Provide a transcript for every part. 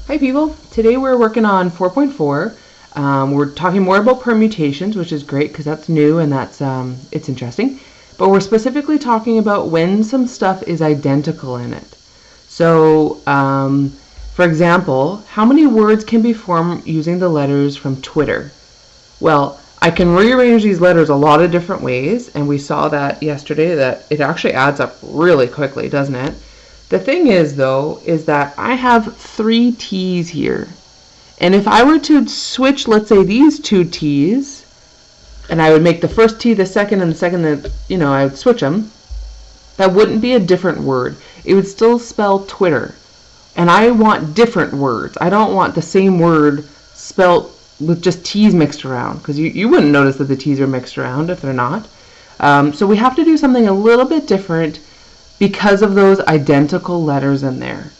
Hi people, today we're working on 4.4. We're talking more about permutations, which is great because that's new and that's it's interesting. But we're specifically talking about when some stuff is identical in it. So, for example, how many words can be formed using the letters from Twitter? Well, I can rearrange these letters a lot of different ways, and we saw that yesterday that it actually adds up really quickly, doesn't it? The thing is, though, is that I have 3 T's here. And if I were to switch, let's say, these 2 T's, and I would make the first T the second and the second, I would switch them, that wouldn't be a different word. It would still spell Twitter. And I want different words. I don't want the same word spelt with just T's mixed around, because you wouldn't notice that the T's are mixed around if they're not. So we have to do something a little bit different because of those identical letters in there.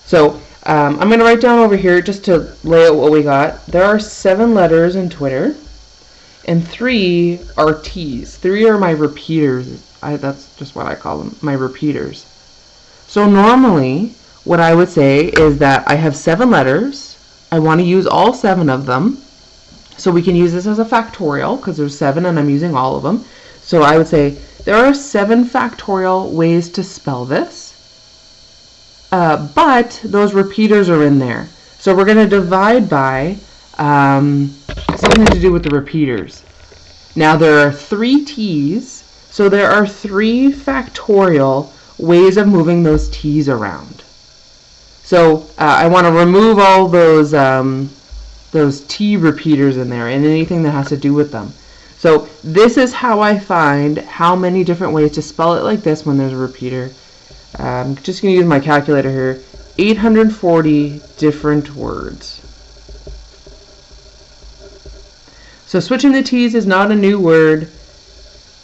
So I'm going to write down over here just to lay out what we got. There are 7 letters in Twitter, and 3 are T's. 3 are my repeaters. That's just what I call them, my repeaters. So normally, what I would say is that I have 7 letters. I want to use all 7 of them. So we can use this as a factorial because there's 7 and I'm using all of them. So I would say there are 7 factorial ways to spell this, but those repeaters are in there. So we're going to divide by something to do with the repeaters. Now there are 3 T's, so there are 3 factorial ways of moving those T's around. So I want to remove all those T repeaters in there and anything that has to do with them. So this is how I find how many different ways to spell it like this when there's a repeater. I'm just going to use my calculator here. 840 different words. So switching the T's is not a new word.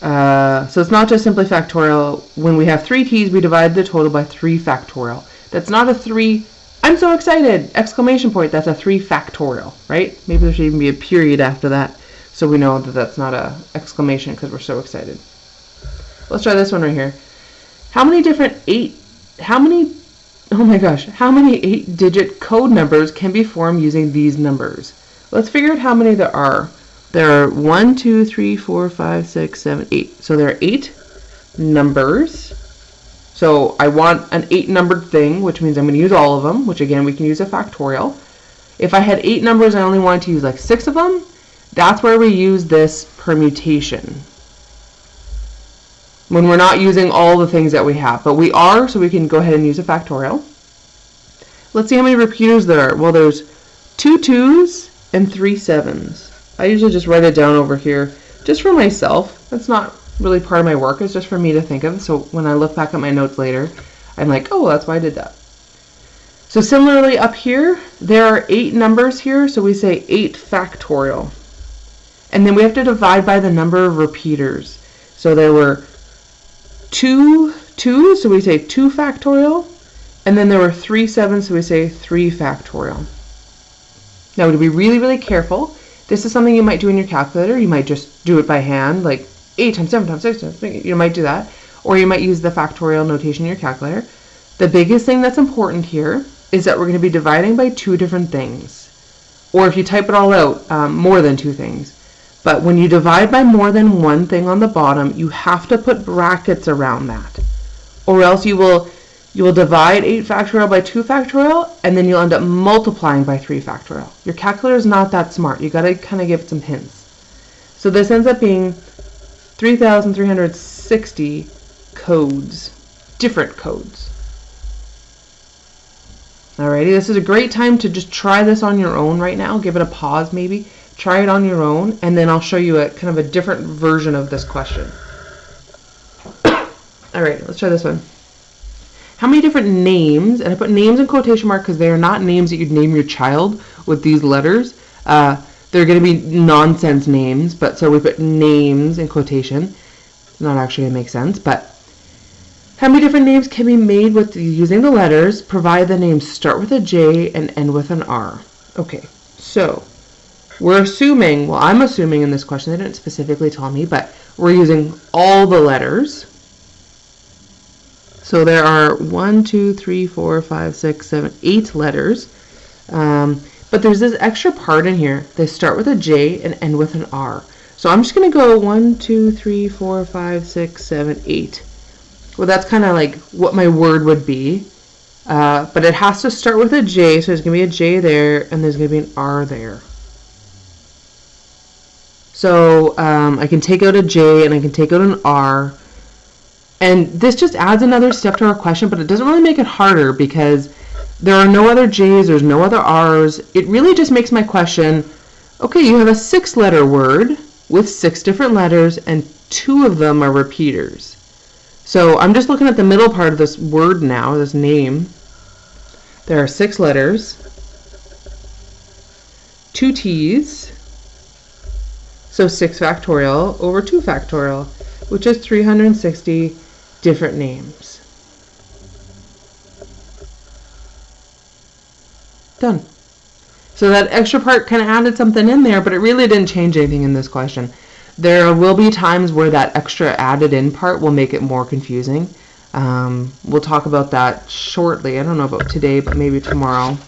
So it's not just simply factorial. When we have 3 T's, we divide the total by 3 factorial. That's not a 3, I'm so excited, exclamation point. That's a 3 factorial, right? Maybe there should even be a period after that, so we know that that's not a exclamation because we're so excited. Let's try this one right here. How many 8-digit code numbers can be formed using these numbers? Let's figure out how many there are. There are 1, 2, 3, 4, 5, 6, 7, 8. So there are 8 numbers. So I want an 8-numbered thing, which means I'm going to use all of them, which again, we can use a factorial. If I had 8 numbers, I only wanted to use like 6 of them. That's where we use this permutation. When we're not using all the things that we have, but we are, so we can go ahead and use a factorial. Let's see how many repeaters there are. Well, there's 2 2s and 3 7s. I usually just write it down over here just for myself. That's not really part of my work. It's just for me to think of. So when I look back at my notes later, I'm like, oh, that's why I did that. So similarly up here, there are 8 numbers here, so we say 8 factorial. And then we have to divide by the number of repeaters. So there were 2 2s, so we say 2 factorial. And then there were 3 7s, so we say 3 factorial. Now to be really, really careful, this is something you might do in your calculator. You might just do it by hand, like 8 times 7 times 6 times, you might do that. Or you might use the factorial notation in your calculator. The biggest thing that's important here is that we're going to be dividing by 2 different things. Or if you type it all out, more than 2 things. But when you divide by more than 1 thing on the bottom, you have to put brackets around that. Or else you will divide 8 factorial by 2 factorial, and then you'll end up multiplying by 3 factorial. Your calculator is not that smart. You got to kind of give it some hints. So this ends up being 3,360 codes, different codes. Alrighty, this is a great time to just try this on your own right now. Give it a pause maybe. Try it on your own, and then I'll show you a kind of a different version of this question. Alright, let's try this one. How many different names, and I put names in quotation mark because they are not names that you'd name your child with these letters. They're going to be nonsense names, but so we put names in quotation. Not actually going to make sense, but how many different names can be made with using the letters, provided the names start with a J and end with an R? Okay, so we're assuming, well, I'm assuming in this question, they didn't specifically tell me, but we're using all the letters. So there are 1, 2, 3, 4, 5, 6, 7, 8 letters. But there's this extra part in here. They start with a J and end with an R. So I'm just going to go 1, 2, 3, 4, 5, 6, 7, 8. Well, that's kind of like what my word would be. But it has to start with a J, so there's going to be a J there, and there's going to be an R there. So I can take out a J and I can take out an R. And this just adds another step to our question, but it doesn't really make it harder because there are no other J's, there's no other R's. It really just makes my question, okay, you have a 6-letter word with 6 different letters and 2 of them are repeaters. So I'm just looking at the middle part of this word now, this name. There are 6 letters, 2 T's, so 6 factorial over 2 factorial, which is 360 different names. Done. So that extra part kind of added something in there, but it really didn't change anything in this question. There will be times where that extra added in part will make it more confusing. We'll talk about that shortly. I don't know about today, but maybe tomorrow.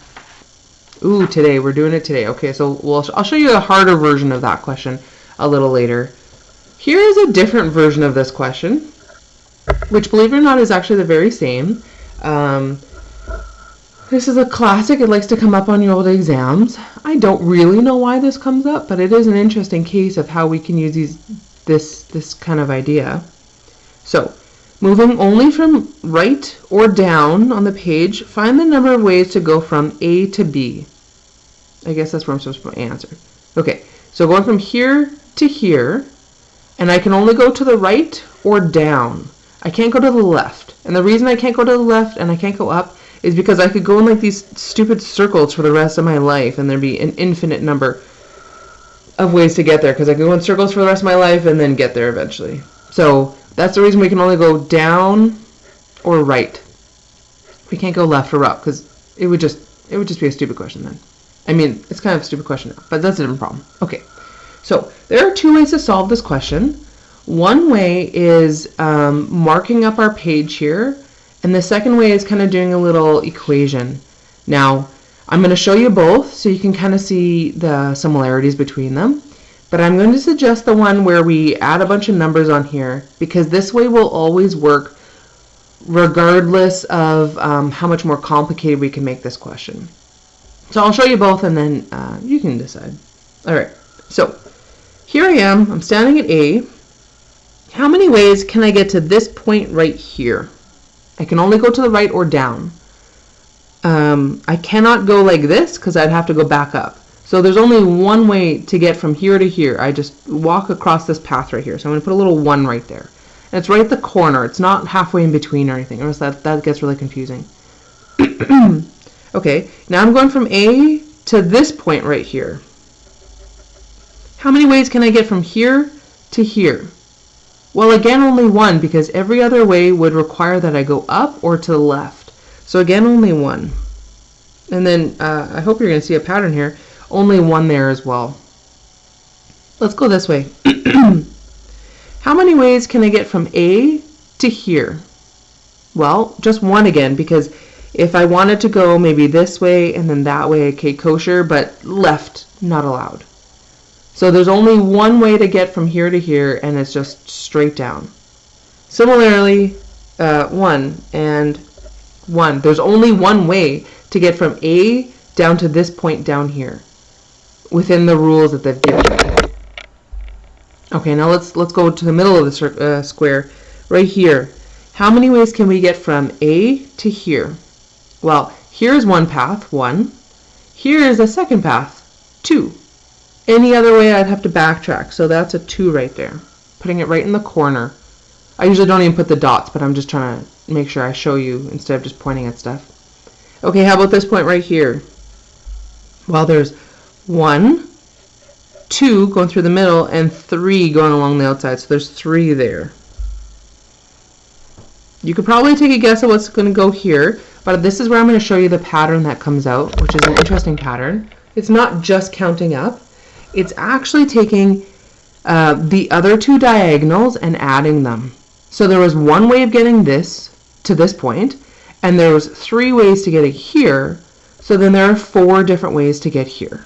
Ooh, today. We're doing it today. Okay, so I'll show you a harder version of that question a little later. Here is a different version of this question, which, believe it or not, is actually the very same. This is a classic. It likes to come up on your old exams. I don't really know why this comes up, but it is an interesting case of how we can use this kind of idea. So, moving only from right or down on the page, find the number of ways to go from A to B. I guess that's where I'm supposed to answer. Okay, so going from here to here, and I can only go to the right or down. I can't go to the left. And the reason I can't go to the left and I can't go up is because I could go in like these stupid circles for the rest of my life and there'd be an infinite number of ways to get there because I could go in circles for the rest of my life and then get there eventually. So that's the reason we can only go down or right. We can't go left or up because it would just be a stupid question then. I mean, it's kind of a stupid question now, but that's a different problem. Okay, so there are 2 ways to solve this question. One way is marking up our page here, and the second way is kind of doing a little equation. Now, I'm going to show you both so you can kind of see the similarities between them, but I'm going to suggest the one where we add a bunch of numbers on here because this way will always work regardless of how much more complicated we can make this question. So I'll show you both and then you can decide. Alright, so here I am. I'm standing at A. How many ways can I get to this point right here? I can only go to the right or down. I cannot go like this because I'd have to go back up. So there's only one way to get from here to here. I just walk across this path right here. So I'm going to put a little 1 right there. And it's right at the corner. It's not halfway in between or anything, or else that gets really confusing. Okay, now I'm going from A to this point right here. How many ways can I get from here to here? Well, again, only 1 because every other way would require that I go up or to the left. So again, only 1. And then I hope you're going to see a pattern here. Only 1 there as well. Let's go this way. How many ways can I get from A to here? Well, just 1 again because if I wanted to go maybe this way and then that way, okay, kosher, but left, not allowed. So there's only 1 way to get from here to here, and it's just straight down. Similarly, 1 and 1. There's only 1 way to get from A down to this point down here, within the rules that they've given me. Okay, now let's go to the middle of the square, right here. How many ways can we get from A to here? Well, here's one path, 1. Here is a second path, 2. Any other way I'd have to backtrack, so that's a 2 right there. Putting it right in the corner. I usually don't even put the dots, but I'm just trying to make sure I show you instead of just pointing at stuff. Okay, how about this point right here? Well, there's 1, 2 going through the middle, and 3 going along the outside, so there's 3 there. You could probably take a guess at what's going to go here, but this is where I'm going to show you the pattern that comes out, which is an interesting pattern. It's not just counting up. It's actually taking the other 2 diagonals and adding them. So there was 1 way of getting this to this point, and there was 3 ways to get it here. So then there are 4 different ways to get here.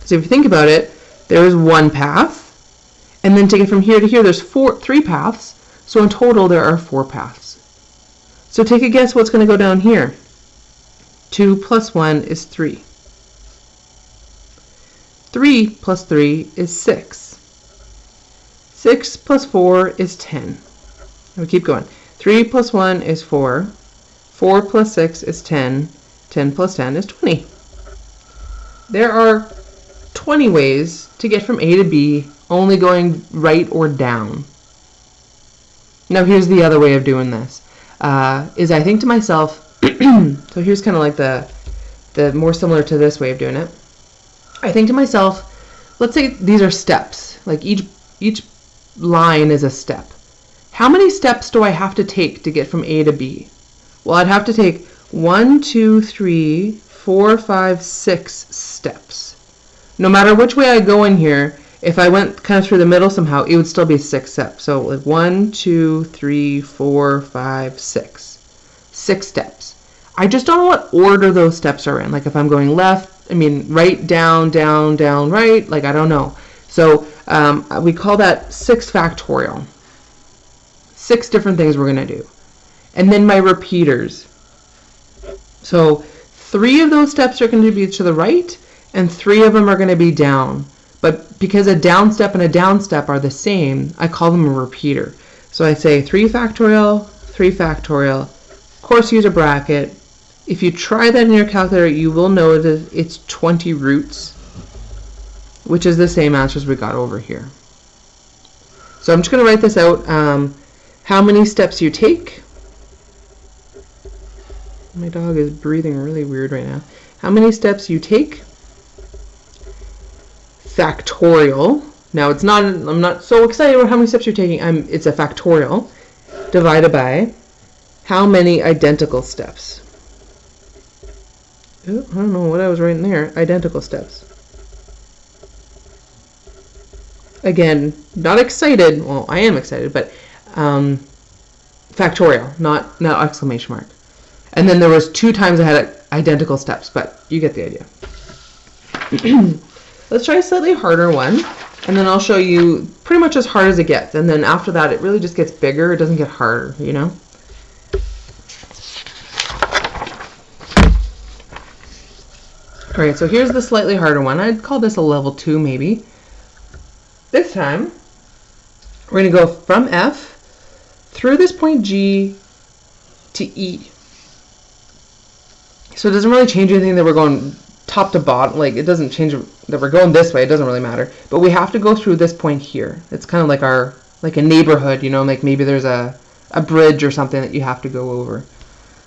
So if you think about it, there is one path, and then to get from here to here, there's 3 paths. So in total, there are 4 paths. So take a guess what's going to go down here. 2 plus 1 is 3. 3 plus 3 is 6. 6 plus 4 is 10. We keep going. 3 plus 1 is 4. 4 plus 6 is 10. 10 plus 10 is 20. There are 20 ways to get from A to B, only going right or down. Now here's the other way of doing this. Is I think to myself, so here's kind of like the more similar to this way of doing it. I think to myself, let's say these are steps. Like each line is a step. How many steps do I have to take to get from A to B? Well, I'd have to take 1, 2, 3, 4, 5, 6 steps. No matter which way I go in here, if I went kind of through the middle somehow, it would still be 6 steps. So like 1, 2, 3, 4, 5, 6. 6 steps. I just don't know what order those steps are in. Like if I'm going left, right, down, down, down, right, like I don't know. So we call that 6 factorial. 6 different things we're going to do. And then my repeaters. So 3 of those steps are going to be to the right, and 3 of them are going to be down. But because a down step and a down step are the same, I call them a repeater. So I say 3 factorial, 3 factorial. Of course, use a bracket. If you try that in your calculator, you will know that it's 20 roots, which is the same answer as we got over here. So I'm just going to write this out. How many steps you take. My dog is breathing really weird right now. How many steps you take. Factorial. Now I'm not so excited about how many steps you're taking. It's a factorial divided by how many identical steps. Oh, I don't know what I was writing there. Identical steps. Again, not excited. Well, I am excited, but factorial, not exclamation mark. And then there was 2 times I had identical steps, but you get the idea. Let's try a slightly harder one, and then I'll show you pretty much as hard as it gets. And then after that, it really just gets bigger. It doesn't get harder, you know? All right, so here's the slightly harder one. I'd call this a level 2 maybe. This time, we're going to go from F through this point G to E. So it doesn't really change anything that we're going top to bottom. Like it doesn't change that we're going this way. It doesn't really matter. But we have to go through this point here. It's kind of like a neighborhood, you know, like maybe there's a bridge or something that you have to go over.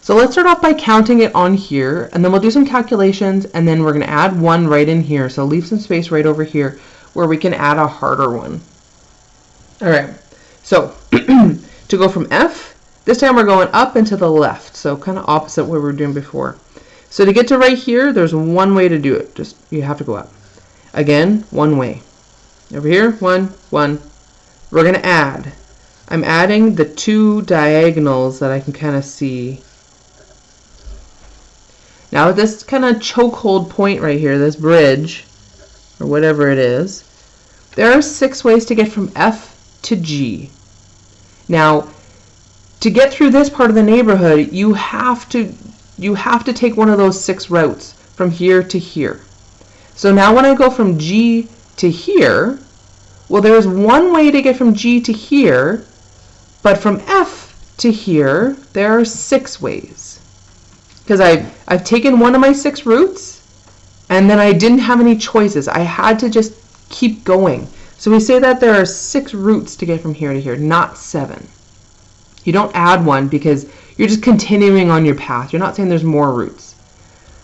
So let's start off by counting it on here, and then we'll do some calculations, and then we're going to add 1 right in here. So leave some space right over here where we can add a harder one. All right, so to go from F, this time we're going up and to the left, so kind of opposite what we were doing before. So to get to right here, there's one way to do it. Just you have to go up. Again, one way. Over here, 1, 1. We're going to add. I'm adding the 2 diagonals that I can kind of see. Now this kind of chokehold point right here, this bridge, or whatever it is, there are 6 ways to get from F to G. Now, to get through this part of the neighborhood, you have to take one of those 6 routes from here to here. So now when I go from G to here, well, there's one way to get from G to here, but from F to here, there are 6 ways. Because I've taken one of my 6 routes, and then I didn't have any choices. I had to just keep going. So we say that there are 6 routes to get from here to here, not 7. You don't add one because you're just continuing on your path. You're not saying there's more routes.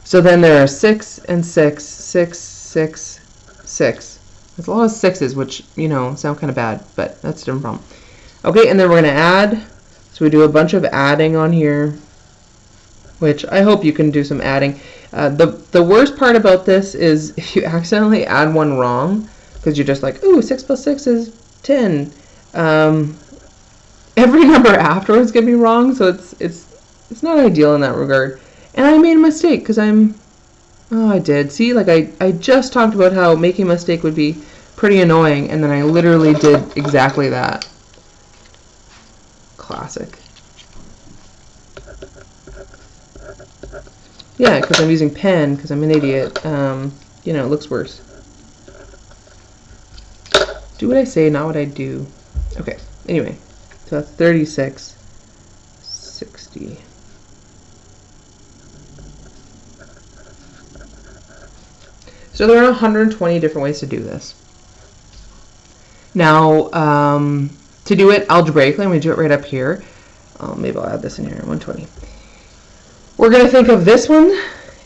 So then there are 6 and 6, 6, 6, 6. There's a lot of 6s, which, you know, sound kind of bad, but that's a different problem. Okay, and then we're going to add. So we do a bunch of adding on here, which I hope you can do some adding. The worst part about this is if you accidentally add one wrong, because you're just like, ooh, 6 plus 6 is 10. Every number afterwards can be wrong, so it's not ideal in that regard. And I made a mistake because oh, I did. See, like I just talked about how making a mistake would be pretty annoying, and then I literally did exactly that. Classic. Yeah, because I'm using pen, because I'm an idiot. You know, it looks worse. Do what I say, not what I do. Okay, anyway. So that's 36, 60. So there are 120 different ways to do this. Now, to do it algebraically, I'm going to do it right up here. Maybe I'll add this in here, 120. We're going to think of this one,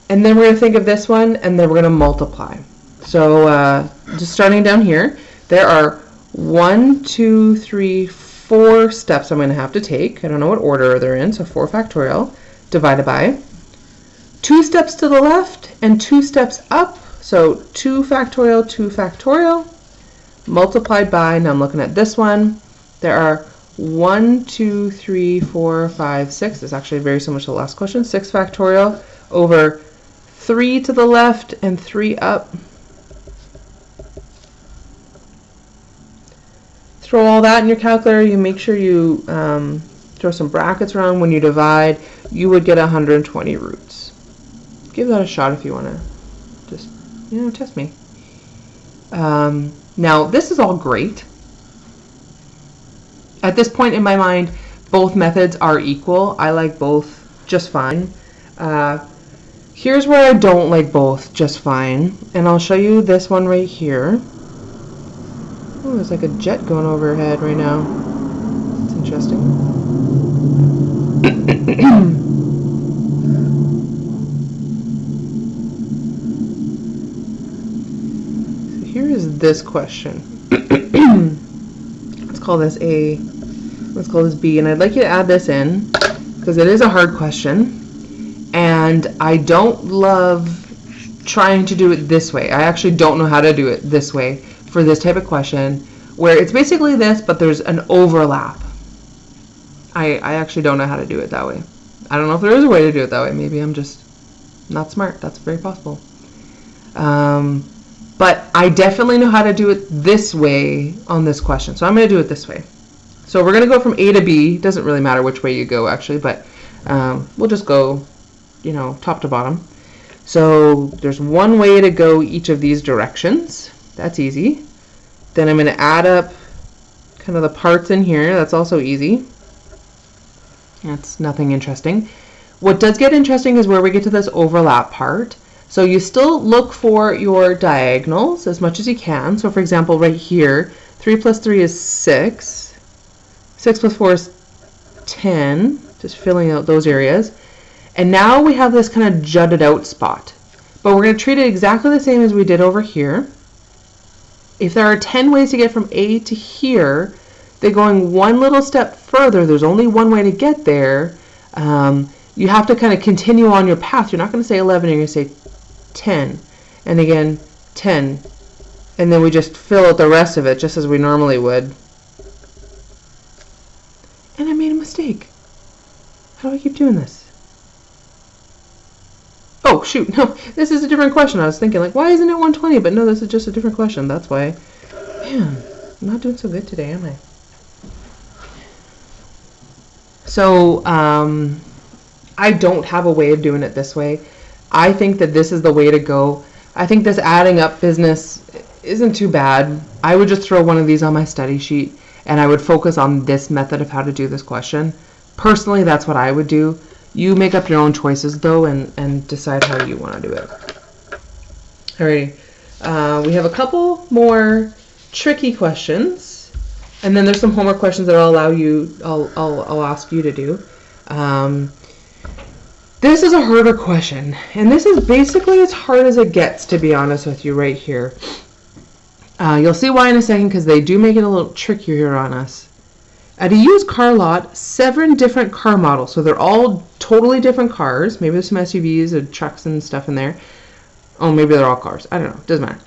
and then we're going to think of this one, and then we're going to multiply. So just starting down here, there are 1, 2, 3, 4 steps I'm going to have to take. I don't know what order they're in, so 4 factorial divided by 2 steps to the left and 2 steps up. So 2 factorial, multiplied by, now I'm looking at this one, there are 1, 2, 3, 4, 5, 6. It's actually very similar to the last question. 6 factorial over 3 to the left and 3 up. Throw all that in your calculator. You make sure you throw some brackets around when you divide. You would get 120 roots. Give that a shot if you want to just, you know, test me. Now, this is all great. At this point in my mind, both methods are equal. I like both just fine. Here's where I don't like both just fine, and I'll show you this one right here. Oh, there's like a jet going overhead right now. It's interesting. So here is this question. Let's call this A. Let's call this B, and I'd like you to add this in because it is a hard question, and I don't love trying to do it this way. I actually don't know how to do it this way for this type of question, where it's basically this, but there's an overlap. I actually don't know how to do it that way. I don't know if there is a way to do it that way. Maybe I'm just not smart. That's very possible. But I definitely know how to do it this way on this question. So I'm going to do it this way. So we're going to go from A to B. It doesn't really matter which way you go, actually, but we'll just go, you know, top to bottom. So there's one way to go each of these directions. That's easy. Then I'm going to add up kind of the parts in here. That's also easy. That's nothing interesting. What does get interesting is where we get to this overlap part. So you still look for your diagonals as much as you can. So for example, right here, 3 plus 3 is 6. 6 plus 4 is 10. Just filling out those areas. And now we have this kind of jutted out spot. But we're going to treat it exactly the same as we did over here. If there are 10 ways to get from A to here, they're going one little step further. There's only one way to get there. You have to kind of continue on your path. You're not going to say 11, you're going to say 10. And again, 10. And then we just fill out the rest of it just as we normally would. And I made a mistake. How do I keep doing this? Oh, shoot, no, this is a different question. I was thinking, like, why isn't it 120? But no, this is just a different question. That's why. Man, I'm not doing so good today, am I? So, I don't have a way of doing it this way. I think that this is the way to go. I think this adding up business isn't too bad. I would just throw one of these on my study sheet, and I would focus on this method of how to do this question. Personally, that's what I would do. You make up your own choices, though, and decide how you want to do it. Alrighty. We have a couple more tricky questions, and then there's some homework questions that I'll ask you to do. This is a harder question, and this is basically as hard as it gets, to be honest with you, right here. You'll see why in a second, because they do make it a little trickier here on us. At a used car lot, 7 different car models. So they're all totally different cars. Maybe there's some SUVs and trucks and stuff in there. Oh, maybe they're all cars. I don't know. Doesn't matter.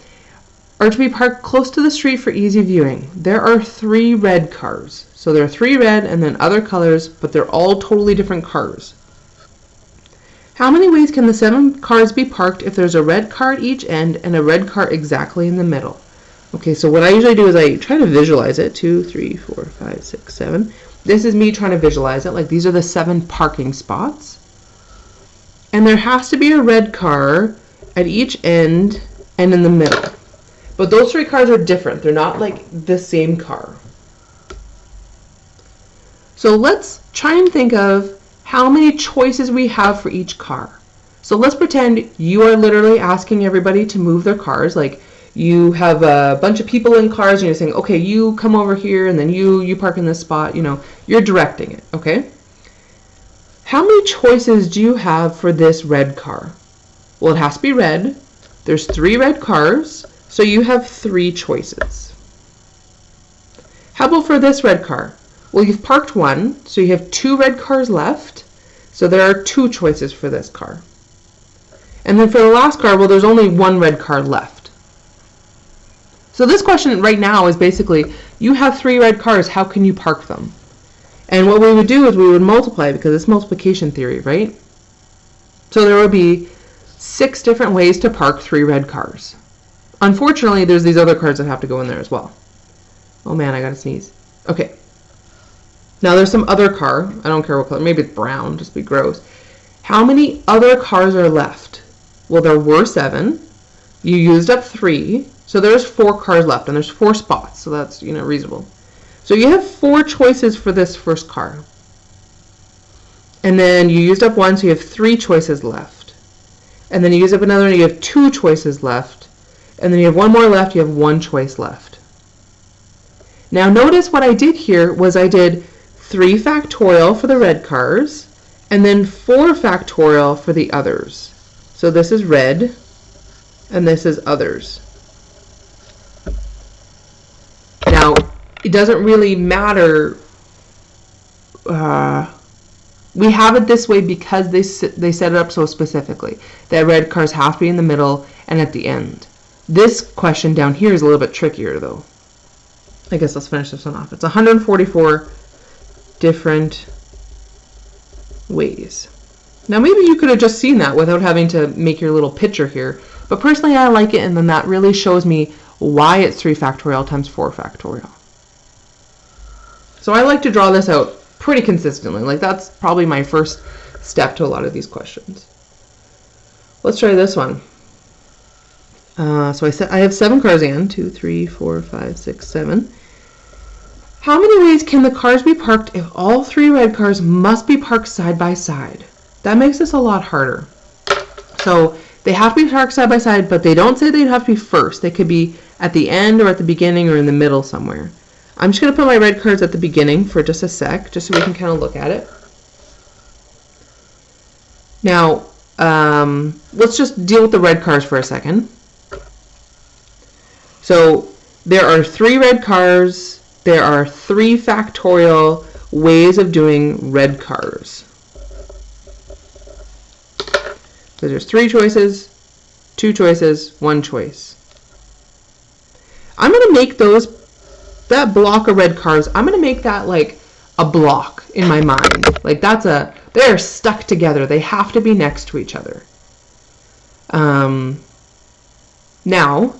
Are to be parked close to the street for easy viewing. There are 3 red cars. So there are 3 red and then other colors, but they're all totally different cars. How many ways can the 7 cars be parked if there's a red car at each end and a red car exactly in the middle? Okay, so what I usually do is I try to visualize it. 2, 3, 4, 5, 6, 7. This is me trying to visualize it. Like these are the 7 parking spots. And there has to be a red car at each end and in the middle. But those 3 cars are different. They're not like the same car. So let's try and think of how many choices we have for each car. So let's pretend you are literally asking everybody to move their cars. Like you have a bunch of people in cars and you're saying, okay, you come over here and then you park in this spot. You know, you're directing it, okay? How many choices do you have for this red car? Well, it has to be red. There's 3 red cars, so you have 3 choices. How about for this red car? Well, you've parked 1, so you have 2 red cars left, so there are 2 choices for this car. And then for the last car, well, there's only 1 red car left. So this question right now is basically, you have 3 red cars, how can you park them? And what we would do is we would multiply, because it's multiplication theory, right? So there would be 6 different ways to park 3 red cars. Unfortunately, there's these other cars that have to go in there as well. Oh man, I gotta sneeze. Okay. Now there's some other car. I don't care what color. Maybe it's brown, just be gross. How many other cars are left? Well, there were 7. You used up 3. So there's 4 cars left, and there's 4 spots. So that's, you know, reasonable. So you have 4 choices for this first car. And then you used up 1, so you have 3 choices left. And then you use up another, and you have 2 choices left. And then you have 1 more left, you have 1 choice left. Now notice what I did here was I did 3 factorial for the red cars, and then 4 factorial for the others. So this is red, and this is others. Now, it doesn't really matter. We have it this way because they set it up so specifically that red cars have to be in the middle and at the end. This question down here is a little bit trickier though. I guess let's finish this one off. It's 144 different ways. Now maybe you could have just seen that without having to make your little picture here, but personally I like it, and then that really shows me why it's 3 factorial times 4 factorial. So I like to draw this out pretty consistently. Like that's probably my first step to a lot of these questions. Let's try this one. So I have 7 cars again. 2, 3, 4, 5, 6, 7. How many ways can the cars be parked if all 3 red cars must be parked side by side? That makes this a lot harder. So they have to be parked side by side, but they don't say they'd have to be first. They could be at the end or at the beginning or in the middle somewhere. I'm just going to put my red cards at the beginning for just a sec, just so we can kind of look at it. Now, let's just deal with the red cars for a second. So there are 3 red cars. There are 3 factorial ways of doing red cars. So there's 3 choices, 2 choices, 1 choice. I'm going to make that block of red cars, I'm going to make that like a block in my mind. Like they're stuck together. They have to be next to each other. Now,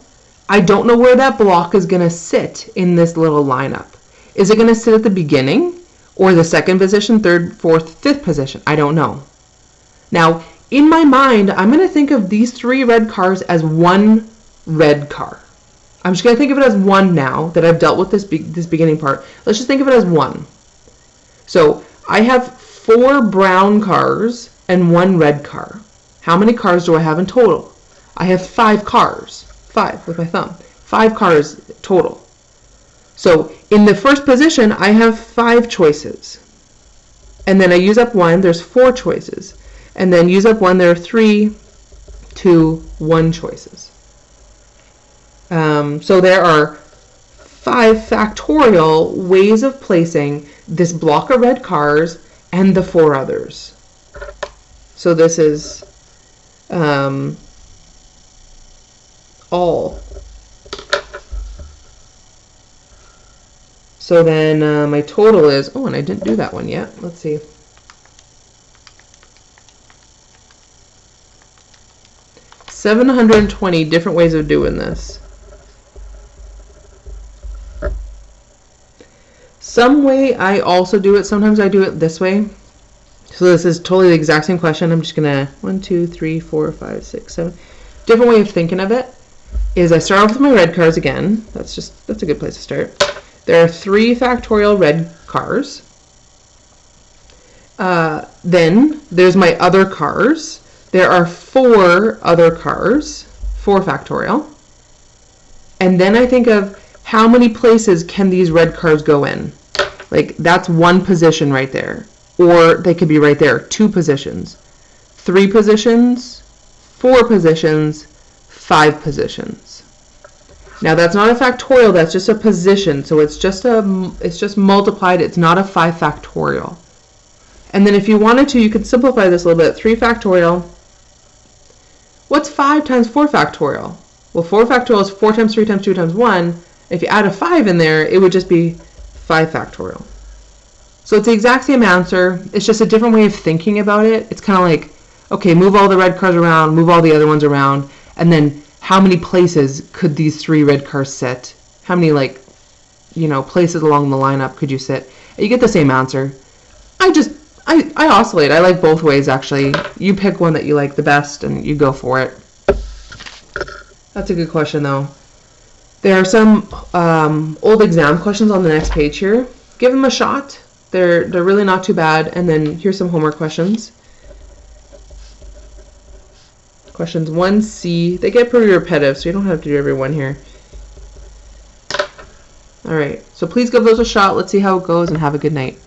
I don't know where that block is going to sit in this little lineup. Is it going to sit at the beginning or the 2nd position, 3rd, 4th, 5th position? I don't know. Now, in my mind, I'm going to think of these 3 red cars as 1 red car. I'm just going to think of it as 1 now that I've dealt with this beginning part. Let's just think of it as 1. So I have 4 brown cars and 1 red car. How many cars do I have in total? I have 5 cars. 5 with my thumb. 5 cars total. So in the first position, I have 5 choices. And then I use up 1, there's 4 choices. And then use up 1, there are 3, 2, 1 choices. So there are 5 factorial ways of placing this block of red cars and the 4 others. So this is all. So then my total is, oh, and I didn't do that one yet. Let's see. 720 different ways of doing this. Some way I also do it. Sometimes I do it this way. So this is totally the exact same question. I'm just gonna 1, 2, 3, 4, 5, 6, 7. Different way of thinking of it is I start off with my red cars again. That's a good place to start. There are 3 factorial red cars. Then there's my other cars. There are 4 other cars, 4 factorial. And then I think of how many places can these red cars go in? Like that's 1 position right there. Or they could be right there, 2 positions, 3 positions, 4 positions, 5 positions. Now that's not a factorial, that's just a position. So it's just multiplied, it's not a 5 factorial. And then if you wanted to, you could simplify this a little bit. 3 factorial. What's 5 times 4 factorial? Well, 4 factorial is 4 times 3 times 2 times 1. If you add a 5 in there, it would just be 5 factorial. So it's the exact same answer. It's just a different way of thinking about it. It's kind of like, okay, move all the red cars around, move all the other ones around, and then how many places could these 3 red cars sit? How many, like, places along the lineup could you sit? And you get the same answer. I oscillate. I like both ways, actually. You pick one that you like the best, and you go for it. That's a good question, though. There are some old exam questions on the next page here. Give them a shot. They're really not too bad. And then here's some homework questions. Questions 1C. They get pretty repetitive, so you don't have to do every one here. All right. So please give those a shot. Let's see how it goes, and have a good night.